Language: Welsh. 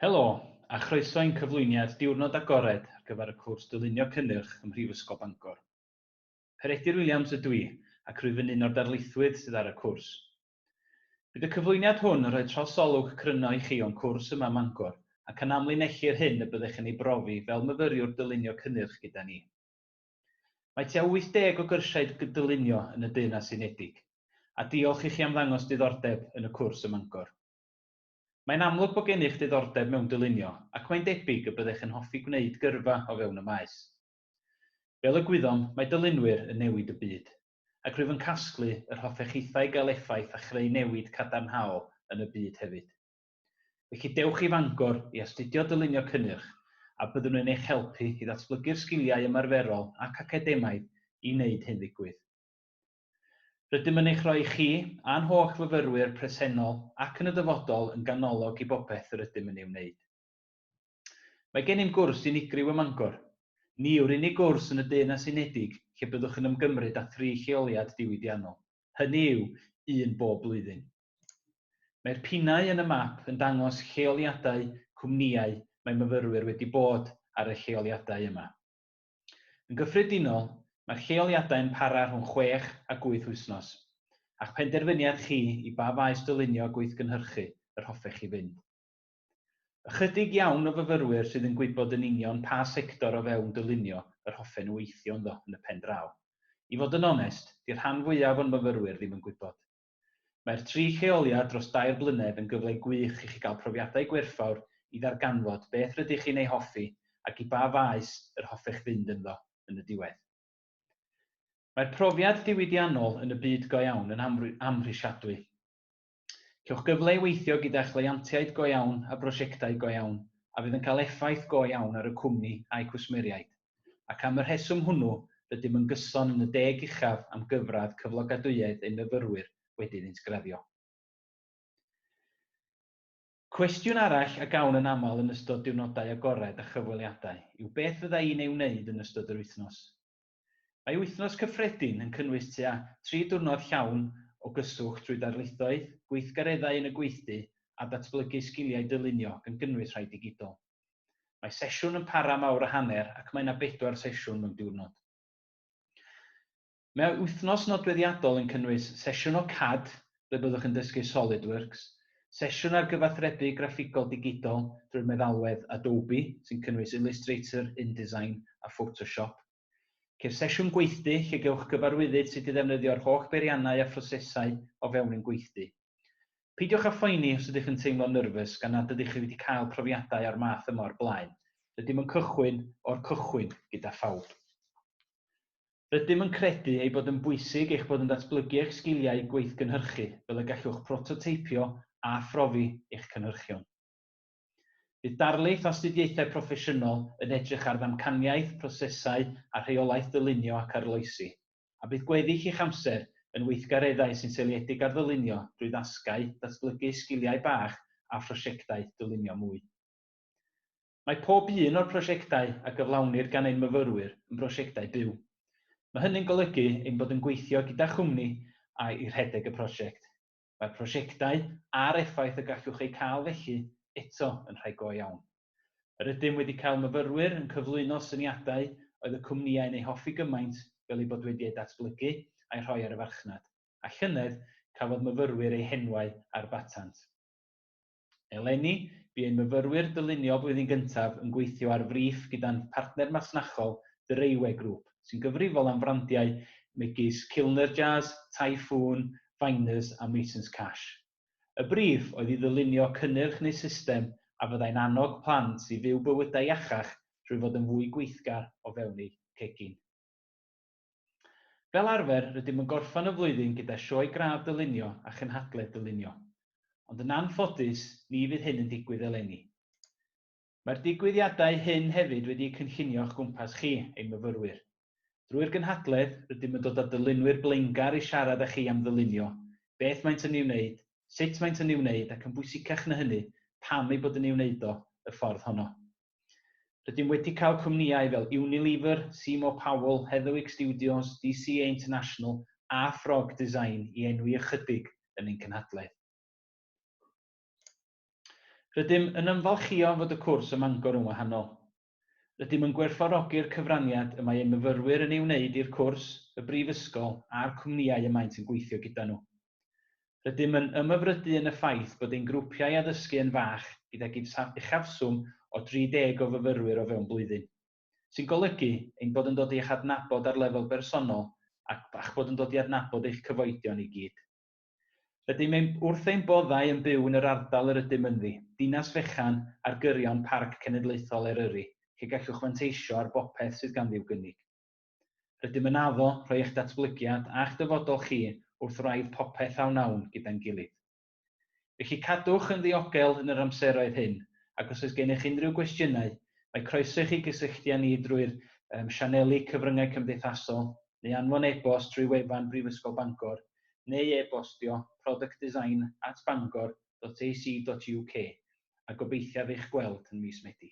Helo, a chroeso i'n cyflwyniad diwrnod agored ar gyfer y cwrs Dylunio Cynnyrch ym Mhrifysgol Bangor. Peredur Williams ydw i, ac rwyf yn un o'r darlithydd sydd ar y cwrs. Bydd y cyflwyniad hwn yn rhoi trosolwg cryno i chi o'n cwrs yma Bangor, ac yn amlinellu'r hyn y byddech yn ei brofi fel myfyriwr dylunio cynnyrch gyda ni. Mae tua 80 o gyrsiau dylunio yn y Deyrnas Unedig, a diolch i chi am ddangos diddordeb yn y cwrs ym Mangor. Mae'n amlwg bod gennych diddordeb mewn dylunio, ac mae'n debyg y byddech yn hoffi gwneud gyrfa o fewn y maes. Fel y gwyddom, mae dylunwyr yn newid y byd, ac rwyf yn casglu yr hoffech hithau gael effaith a chreu newid cadarnhaol yn y byd hefyd. Felly dewch i Fangor i astudio dylunio cynnyrch, a byddwn yn eich helpu i ddatblygu'r sgiliau ymarferol ac academaidd i wneud hyn ddigwydd. Rydym yn eich rhoi chi a'n holl fyfyrwyr presennol ac yn y dyfodol yn ganolog i bopeth yr ydym yn ei wneud. Mae gennym gwrs unigryw ym Mangor. Ni yw'r unig gwrs yn y Deyrnas Unedig lle byddwch yn ymgymryd â 3 lleoliad diwydiannol. Hynny yw, 1 bob blwyddyn. Mae'r pinnau yn y map yn dangos lleoliadau cwmnïau mae myfyrwyr wedi bod ar y lleoliadau yma. Yn gyffredinol, mae'r lleoliadau'n para rhwng 6 a 8 wythnos, a'ch penderfyniad chi i ba faes dylunio gweithgynhyrchu yr hoffech chi fynd. Ychydig iawn o fyfyrwyr sydd yn gwybod yn union pa sector o fewn dylunio yr hoffen weithio ynddo yn y pen draw. I fod yn onest, di'r rhan fwyaf o'n myfyrwyr ddim yn gwybod. Mae'r 3 lleoliad dros 2 blynedd yn gyfle gwych i chi gael profiadau gwerthfawr i ddarganfod beth rydych chi'n ei hoffi ac i ba faes yr hoffech fynd ynddo yn y diwedd. Mae'r profiad diwydiannol yn y byd go iawn yn amhrisiadwy. Cewch gyfle i weithio gyda chleiantiaid go iawn a brosiectau go iawn, a fydd yn cael effaith go iawn ar y cwmni a'i cwsmeriaid. Ac am y rheswm hwnnw, rydym yn gyson yn y 10 uchaf am gyfradd cyflogadwyedd ein myfyrwyr wedi'i ddisgraddio. Cwestiwn arall a gawn yn aml yn ystod diwrnodau agored a chyfweliadau yw beth fydda i'n ei wneud yn ystod yr wythnos. Mae wythnos cyffredin yn cynnwys tua 3 diwrnod llawn o gyswllt trwy darlithoedd, gweithgareddau yn y gweithdy a datblygu sgiliau dylunio gan gynnwys rhai digidol. Mae sesiwn yn para mawr a hanner ac mae yna 4 sesiwn mewn diwrnod. Mae wythnos nodweddiadol yn cynnwys sesiwn o CAD, ble byddwch yn dysgu SolidWorks, sesiwn ar gyfathrebu graffigol digidol drwy'r meddalwedd Adobe, sy'n cynnwys Illustrator, InDesign a Photoshop. Ceir sesiwn gweithdy lle gewch gyfarwyddyd sydd wedi ddefnyddio'r holl beiriannau a phrosesau o fewn ein gweithdy. Peidiwch â phoeni os ydych yn teimlo nyrfys gan nad ydych chi wedi cael profiadau o'r math yma o'r blaen. Rydym yn cychwyn o'r cychwyn gyda phawb. Rydym yn credu ei bod yn bwysig eich bod yn datblygu eich sgiliau gweithgynhyrchu fel y gallwch prototeipio a phrofi eich cynhyrchion. Bydd darlith astudiaethau proffesiynol yn edrych ar ddamcaniaeth, prosesau a rheolaeth dylunio ac arloesi, a bydd gweddill eich amser yn weithgareddau sy'n seiliedig ar ddylunio drwy ddasgau, datblygu sgiliau bach a phrosiectau dylunio mwy. Mae pob un o'r prosiectau a gyflawnir gan ein myfyrwyr yn brosiectau byw. Mae hynny'n golygu ein bod yn gweithio gyda chwmni a i rhedeg y prosiect. Mae'r prosiectau a'r effaith y gallwch eu cael felly eto yn rhai go iawn. Yr ydym wedi cael myfyrwyr yn cyflwyno syniadau oedd y cwmnïau'n ei hoffi gymaint fel ei bod wedi ei datblygu a'i rhoi ar y farchnad, a llynedd cafodd myfyrwyr eu henwau ar batant. Eleni, bu ein myfyrwyr dylunio blwyddyn gyntaf yn gweithio ar frîff gyda'n partner masnachol Dyma sy'n gyfrifol am frandiau megis Kilner Jazz, Typhoon, Finers a Masons Cash. Y brif oedd i ddylunio cynnyrch neu system a fyddai'n annog plant i fyw bywydau iachach trwy fod yn fwy gweithgar o fewn eu cegin. Fel arfer, rydym yn gorffen y flwyddyn gyda sioe gradd dylunio a chynhadledd dylunio. Ond yn anffodus, ni fydd hyn yn digwydd eleni. Mae'r digwyddiadau hyn hefyd wedi cynllunio'ch gwmpas chi, ein myfyrwyr. Drwy'r gynhadledd, rydym yn dod â dylunwyr blaengar i siarad â chi am ddylunio, beth maent yn ei wneud, sut maent yn ei wneud ac yn bwysicach na hynny, pam ei bod yn ei wneud o y ffordd honno. Rydym wedi cael cwmnïau fel Unilever, Seymour Powell, Heatherwick Studios, DCA International a Frog Design i enwi ychydig yn ein cynhadledd. Rydym yn ymfalchio fod y cwrs ym Mangor yn wahanol. Rydym yn gwerthfawrogi'r cyfraniad y mae ei myfyrwyr yn ei wneud i'r cwrs, y brifysgol a'r cwmnïau y maent yn gweithio gyda nhw. Rydym yn ymyfrydu yn y ffaith bod ein grwpiau addysgu yn fach gydag uchafswm o 30 o fyfyrwyr o fewn blwyddyn, sy'n golygu ein bod yn dod i'ch adnabod ar lefel bersonol ac bod yn dod i adnabod eich cyfoedion i gyd. Rydym wrth ein boddau yn byw yn yr ardal yr ydym ynddi, dinas fechan ar gyrion Parc Cenedlaethol Eryri, lle gallwch fanteisio ar bopeth sydd ganddi'w gynnig. Rydym yn addo rhoi eich datblygiad a'ch dyfodol chi wrth wraidd popeth awn gyda'n gilydd. Felly cadwch yn ddiogel yn yr amseroedd hyn, ac os oes gennych unrhyw gwestiynau, mae croeso i chi gysylltu â ni drwy'r sianeli cyfryngau cymdeithasol, neu anfon e-bost trwy wefan Mhrifysgol Bangor, neu e-bostio productdesign@bangor.ac.uk a gobeithiaf eich gweld yn mis Medi.